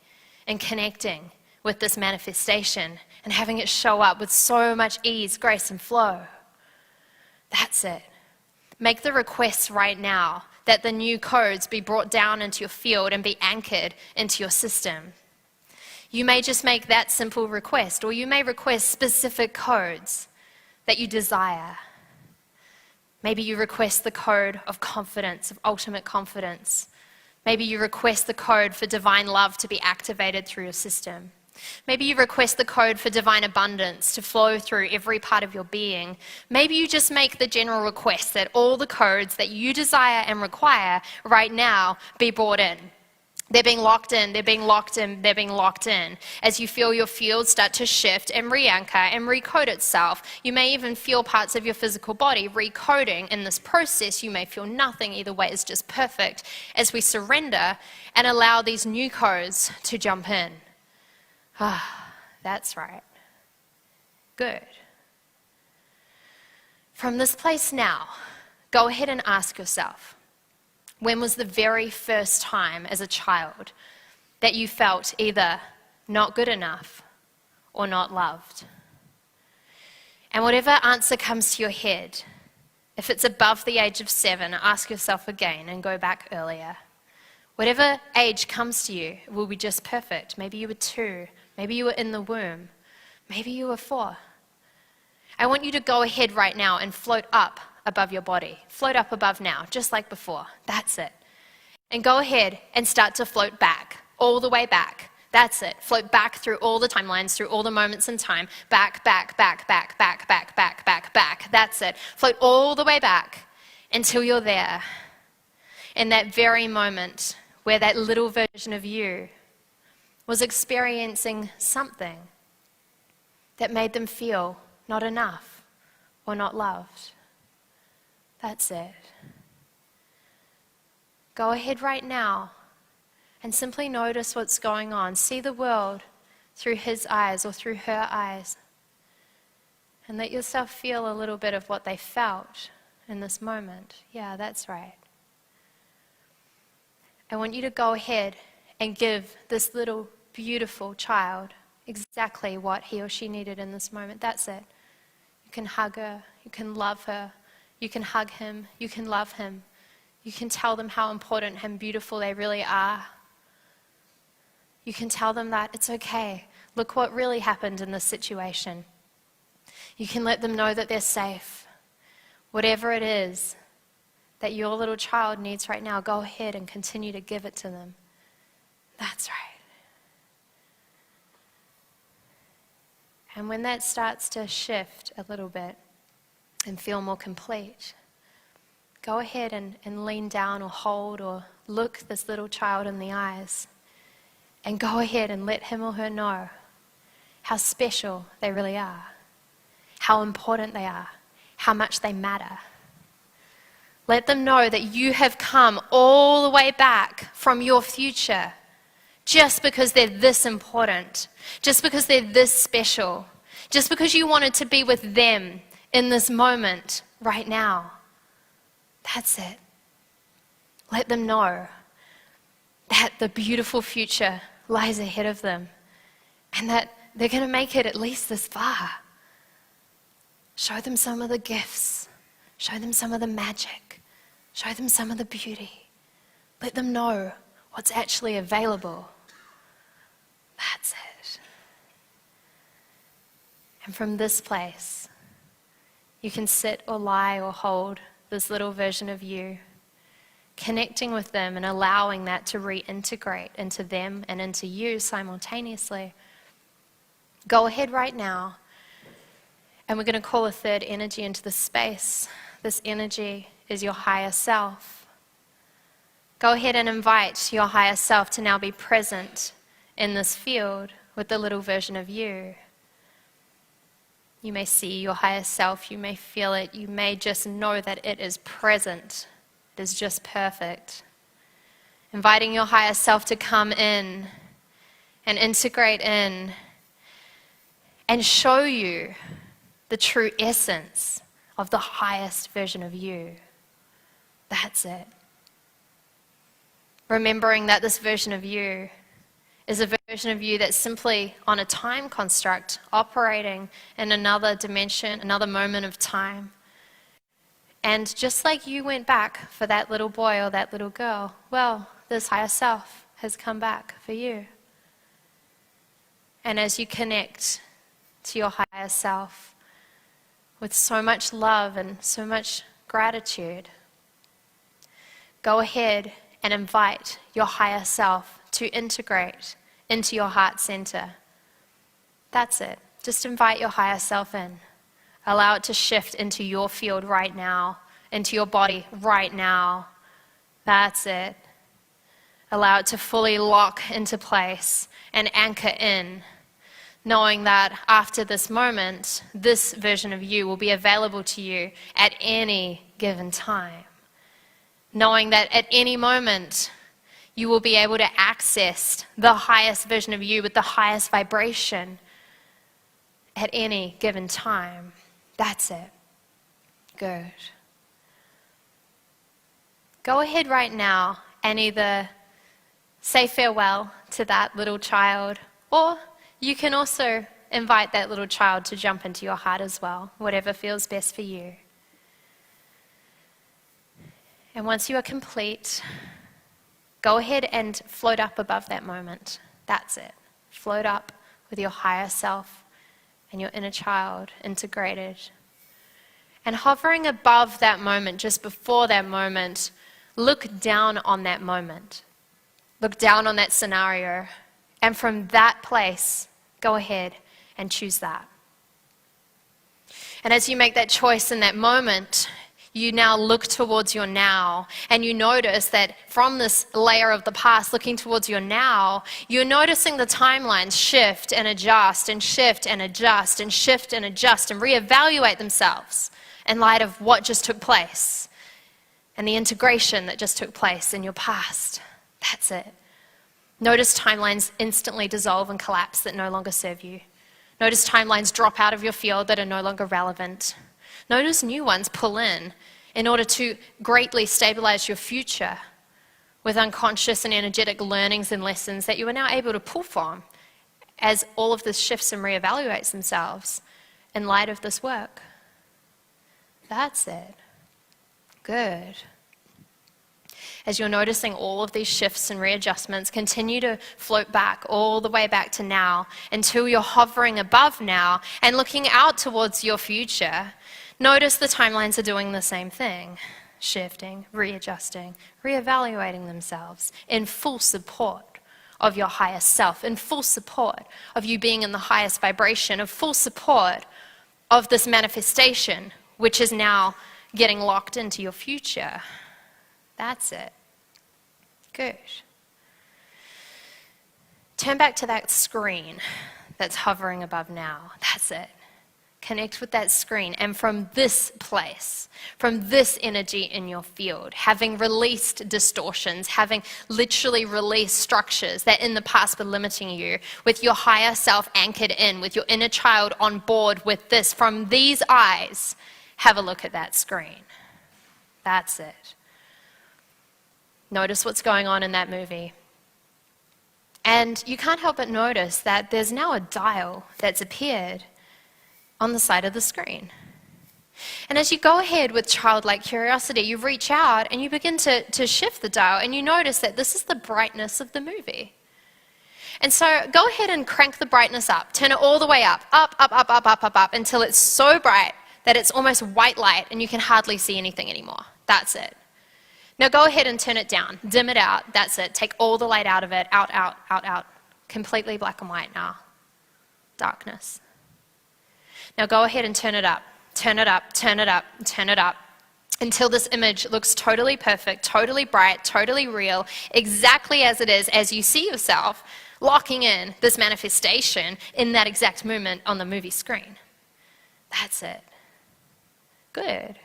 in connecting with this manifestation and having it show up with so much ease, grace, and flow? That's it. Make the request right now that the new codes be brought down into your field and be anchored into your system. You may just make that simple request, or you may request specific codes that you desire. Maybe you request the code of confidence, of ultimate confidence. Maybe you request the code for divine love to be activated through your system. Maybe you request the code for divine abundance to flow through every part of your being. Maybe you just make the general request that all the codes that you desire and require right now be brought in. They're being locked in, they're being locked in, they're being locked in. As you feel your field start to shift and re-anchor and recode itself, you may even feel parts of your physical body recoding. In this process, you may feel nothing. Either way is just perfect as we surrender and allow these new codes to jump in. That's right. Good. From this place now, go ahead and ask yourself, when was the very first time as a child that you felt either not good enough or not loved? And whatever answer comes to your head, if it's above the age of 7, ask yourself again and go back earlier. Whatever age comes to you will be just perfect. Maybe you were 2, maybe you were in the womb, maybe you were 4. I want you to go ahead right now and float up above your body. Float up above now, just like before. That's it. And go ahead and start to float back, all the way back. That's it. Float back through all the timelines, through all the moments in time. Back, back, back, back, back, back, back, back, back. That's it. Float all the way back until you're there. In that very moment where that little version of you was experiencing something that made them feel not enough or not loved. That's it. Go ahead right now and simply notice what's going on. See the world through his eyes or through her eyes. And let yourself feel a little bit of what they felt in this moment. Yeah, that's right. I want you to go ahead and give this little beautiful child exactly what he or she needed in this moment. That's it. You can hug her. You can love her. You can hug him. You can love him. You can tell them how important and beautiful they really are. You can tell them that it's okay. Look what really happened in this situation. You can let them know that they're safe. Whatever it is that your little child needs right now, go ahead and continue to give it to them. That's right. And when that starts to shift a little bit and feel more complete, go ahead and lean down or hold or look this little child in the eyes. And go ahead and let him or her know how special they really are, how important they are, how much they matter. Let them know that you have come all the way back from your future just because they're this important, just because they're this special, just because you wanted to be with them in this moment right now. That's it. Let them know that the beautiful future lies ahead of them and that they're going to make it at least this far. Show them some of the gifts. Show them some of the magic. Show them some of the beauty. Let them know what's actually available. That's it. And from this place, you can sit or lie or hold this little version of you, connecting with them and allowing that to reintegrate into them and into you simultaneously. Go ahead right now, and we're going to call a third energy into the space. This energy is your higher self. Go ahead and invite your higher self to now be present in this field with the little version of you. You may see your higher self, you may feel it, you may just know that it is present. It is just perfect. Inviting your higher self to come in and integrate in and show you the true essence of the highest version of you. That's it. Remembering that this version of you is a version of you that's simply on a time construct, operating in another dimension, another moment of time. And just like you went back for that little boy or that little girl, well, this higher self has come back for you. And as you connect to your higher self with so much love and so much gratitude, go ahead and invite your higher self to integrate into your heart center. That's it. Just invite your higher self in. Allow it to shift into your field right now, into your body right now. That's it. Allow it to fully lock into place and anchor in, knowing that after this moment, this version of you will be available to you at any given time. Knowing that at any moment, you will be able to access the highest version of you with the highest vibration at any given time. That's it. Good. Go ahead right now and either say farewell to that little child, or you can also invite that little child to jump into your heart as well, whatever feels best for you. And once you are complete, go ahead and float up above that moment. That's it. Float up with your higher self and your inner child integrated. And hovering above that moment, just before that moment, look down on that moment. Look down on that scenario. And from that place, go ahead and choose that. And as you make that choice in that moment, you now look towards your now, and you notice that from this layer of the past, looking towards your now, you're noticing the timelines shift and adjust and shift and adjust and shift and adjust and reevaluate themselves in light of what just took place and the integration that just took place in your past. That's it. Notice timelines instantly dissolve and collapse that no longer serve you. Notice timelines drop out of your field that are no longer relevant. Notice new ones pull in order to greatly stabilize your future with unconscious and energetic learnings and lessons that you are now able to pull from as all of this shifts and reevaluates themselves in light of this work. That's it. Good. As you're noticing all of these shifts and readjustments, continue to float back all the way back to now until you're hovering above now and looking out towards your future. Notice the timelines are doing the same thing, shifting, readjusting, reevaluating themselves in full support of your higher self, in full support of you being in the highest vibration, of full support of this manifestation, which is now getting locked into your future. That's it. Good. Turn back to that screen that's hovering above now. That's it. Connect with that screen, and from this place, from this energy in your field, having released distortions, having literally released structures that in the past were limiting you, with your higher self anchored in, with your inner child on board with this, from these eyes, have a look at that screen. That's it. Notice what's going on in that movie. And you can't help but notice that there's now a dial that's appeared on the side of the screen. And as you go ahead with childlike curiosity, you reach out and you begin to shift the dial, and you notice that this is the brightness of the movie. And so go ahead and crank the brightness up. Turn it all the way up, up, up, up, up, up, up, up, until it's so bright that it's almost white light and you can hardly see anything anymore. That's it. Now go ahead and turn it down. Dim it out. That's it. Take all the light out of it. Out, out, out, out. Completely black and white now. Darkness. Now go ahead and turn it up. Turn it up, turn it up, turn it up, until this image looks totally perfect, totally bright, totally real, exactly as it is, as you see yourself locking in this manifestation in that exact moment on the movie screen. That's it. Good.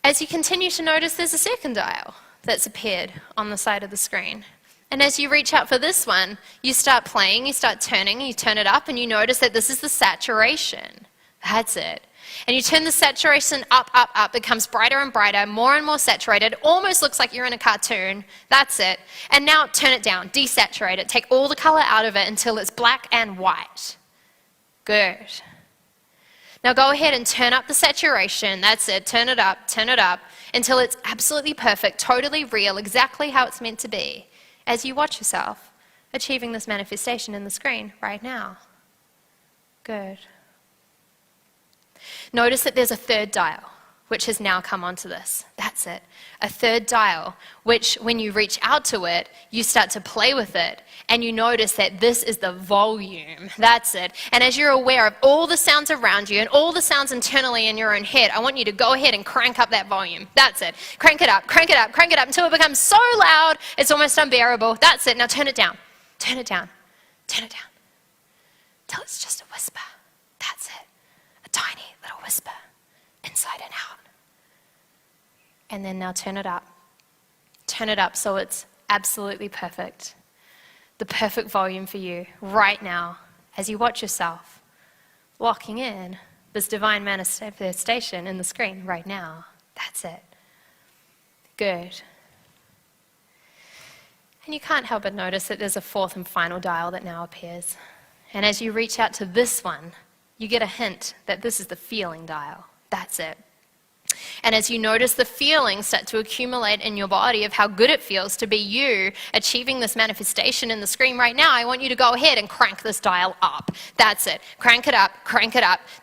As you continue to notice, there's a second dial that's appeared on the side of the screen. And as you reach out for this one, you start playing, you start turning, you turn it up, and you notice that this is the saturation. That's it. And you turn the saturation up, up, up. It becomes brighter and brighter, more and more saturated. Almost looks like you're in a cartoon. That's it. And now turn it down, desaturate it. Take all the color out of it until it's black and white. Good. Now go ahead and turn up the saturation. That's it. Turn it up until it's absolutely perfect, totally real, exactly how it's meant to be, as you watch yourself achieving this manifestation in the screen right now. Good. Notice that there's a third dial, which has now come onto this. That's it. A third dial, which when you reach out to it, you start to play with it, and you notice that this is the volume. That's it. And as you're aware of all the sounds around you and all the sounds internally in your own head, I want you to go ahead and crank up that volume. That's it. Crank it up, crank it up, crank it up until it becomes so loud it's almost unbearable. That's it. Now turn it down. Turn it down. Turn it down. Till it's just a whisper. That's it. A tiny little whisper, inside and out. And then now turn it up. Turn it up so it's absolutely perfect. The perfect volume for you right now as you watch yourself locking in this divine manifestation in the screen right now. That's it. Good. And you can't help but notice that there's a fourth and final dial that now appears. And as you reach out to this one, you get a hint that this is the feeling dial. That's it. And as you notice the feelings start to accumulate in your body of how good it feels to be you achieving this manifestation in the screen right now, I want you to go ahead and crank this dial up. That's it. Crank it up,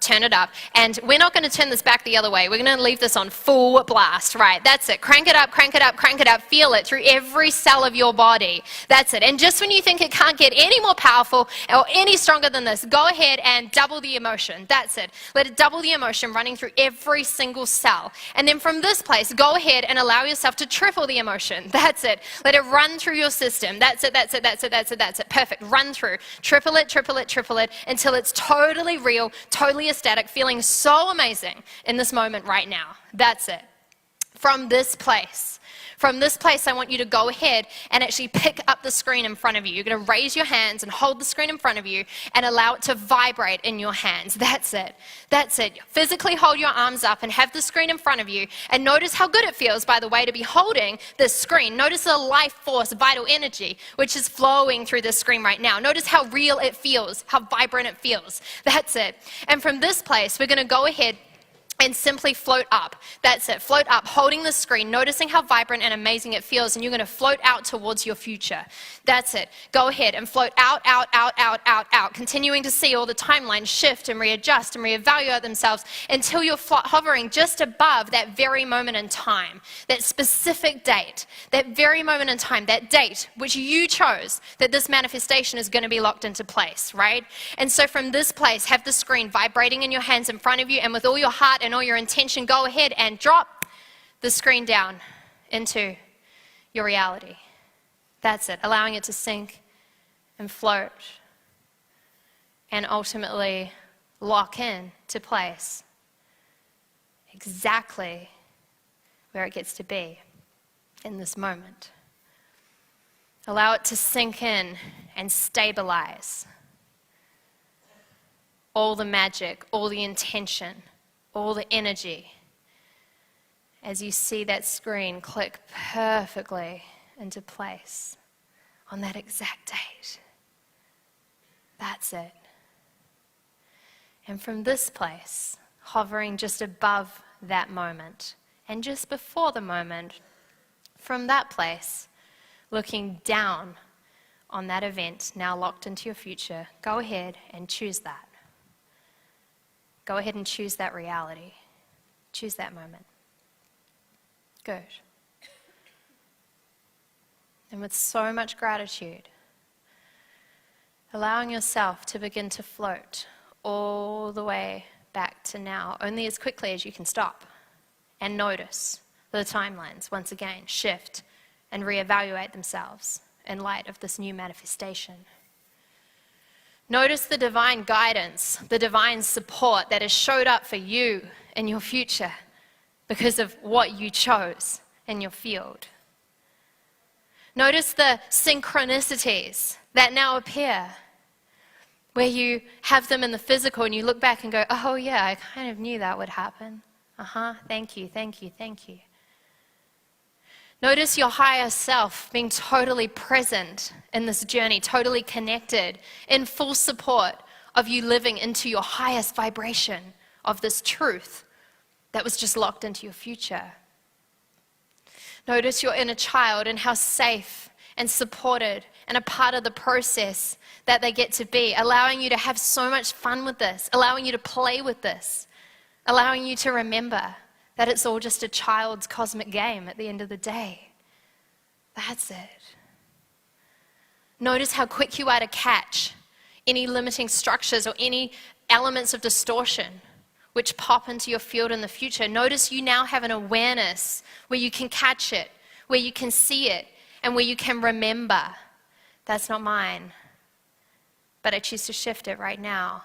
turn it up. And we're not going to turn this back the other way. We're going to leave this on full blast. Right, that's it. Crank it up, crank it up, crank it up. Feel it through every cell of your body. That's it. And just when you think it can't get any more powerful or any stronger than this, go ahead and double the emotion. That's it. Let it double the emotion running through every single cell. And then from this place, go ahead and allow yourself to triple the emotion. That's it. Let it run through your system. That's it, that's it, that's it, that's it, that's it. Perfect. Run through. Triple it, triple it, triple it, until it's totally real, totally ecstatic, feeling so amazing in this moment right now. That's it. From this place, I want you to go ahead and actually pick up the screen in front of you. You're going to raise your hands and hold the screen in front of you and allow it to vibrate in your hands. That's it. That's it. Physically hold your arms up and have the screen in front of you. And notice how good it feels, by the way, to be holding this screen. Notice the life force, vital energy, which is flowing through this screen right now. Notice how real it feels, how vibrant it feels. That's it. And from this place, we're going to go ahead and simply float up. That's it. Float up, holding the screen, noticing how vibrant and amazing it feels, and you're going to float out towards your future. That's it. Go ahead and float out, out, out, out, out, out, continuing to see all the timelines shift and readjust and reevaluate themselves until you're hovering just above that very moment in time, that specific date, that very moment in time, that date which you chose that this manifestation is going to be locked into place, right? And so from this place, have the screen vibrating in your hands in front of you, and with all your heart and all your intention, go ahead and drop the screen down into your reality. That's it, allowing it to sink and float and ultimately lock in to place exactly where it gets to be in this moment. Allow it to sink in and stabilize all the magic, all the intention, all the energy, as you see that screen click perfectly into place on that exact date. That's it. And from this place, hovering just above that moment and just before the moment, from that place, looking down on that event now locked into your future, go ahead and choose that. Go ahead and choose that reality. Choose that moment. Good. And with so much gratitude, allowing yourself to begin to float all the way back to now, only as quickly as you can stop and notice the timelines once again shift and reevaluate themselves in light of this new manifestation. Notice the divine guidance, the divine support that has showed up for you in your future because of what you chose in your field. Notice the synchronicities that now appear where you have them in the physical and you look back and go, oh yeah, I kind of knew that would happen. Thank you, thank you, thank you. Notice your higher self being totally present in this journey, totally connected, in full support of you living into your highest vibration of this truth that was just locked into your future. Notice your inner child and how safe and supported and a part of the process that they get to be, allowing you to have so much fun with this, allowing you to play with this, allowing you to remember that it's all just a child's cosmic game at the end of the day. That's it. Notice how quick you are to catch any limiting structures or any elements of distortion which pop into your field in the future. Notice you now have an awareness where you can catch it, where you can see it, and where you can remember, that's not mine, but I choose to shift it right now.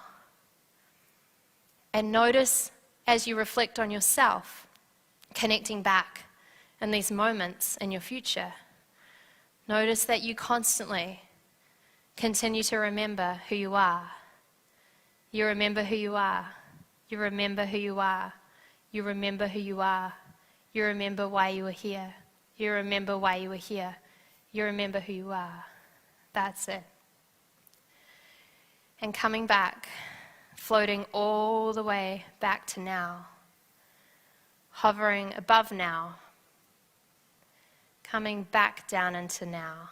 And notice as you reflect on yourself, connecting back in these moments in your future, notice that you constantly continue to remember who you are. You remember who you are. You remember who you are. You remember who you are. You remember why you were here. You remember why you were here. You remember who you are. That's it. And coming back, floating all the way back to now, hovering above now, coming back down into now,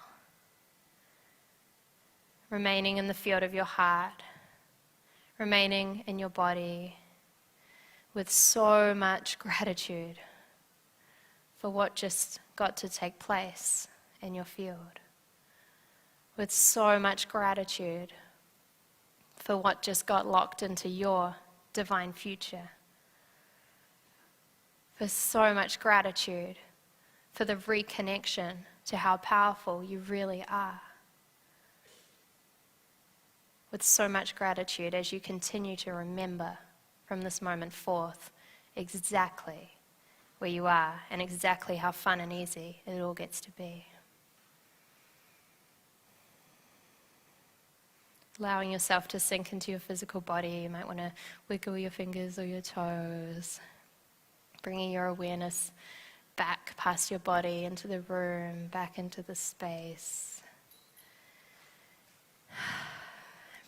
remaining in the field of your heart, remaining in your body with so much gratitude for what just got to take place in your field, with so much gratitude for what just got locked into your divine future, for so much gratitude for the reconnection to how powerful you really are, with so much gratitude as you continue to remember from this moment forth exactly where you are and exactly how fun and easy it all gets to be. Allowing yourself to sink into your physical body. You might want to wiggle your fingers or your toes, bringing your awareness back past your body into the room, back into the space.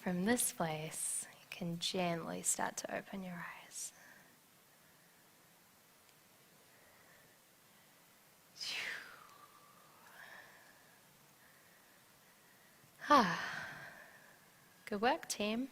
From this place, you can gently start to open your eyes. Good work, team.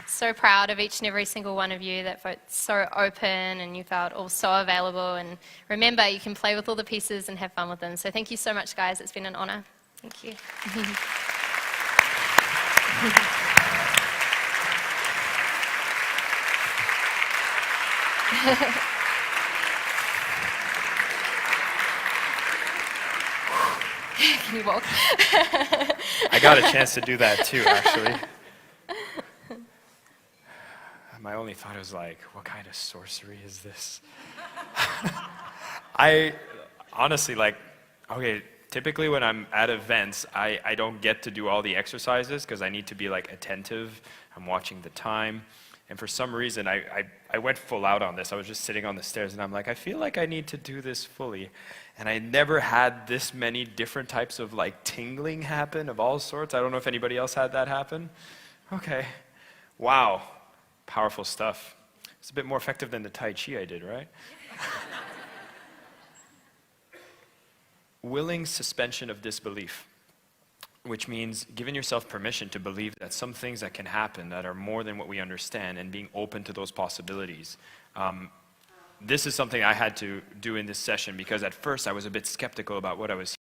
So proud of each and every single one of you that felt so open and you felt all so available. And remember, you can play with all the pieces and have fun with them. So thank you so much, guys. It's been an honor. Thank you. Can you walk? I got a chance to do that too, actually. My only thought was like, what kind of sorcery is this? I honestly, like, okay, typically when I'm at events, I don't get to do all the exercises because I need to be like attentive. I'm watching the time. And for some reason, I went full out on this. I was just sitting on the stairs and I'm like, I feel like I need to do this fully. And I never had this many different types of like tingling happen of all sorts. I don't know if anybody else had that happen. Okay. Wow. Powerful stuff. It's a bit more effective than the Tai Chi I did, right? Willing suspension of disbelief, which means giving yourself permission to believe that some things that can happen that are more than what we understand and being open to those possibilities. This is something I had to do in this session because at first I was a bit skeptical about what I was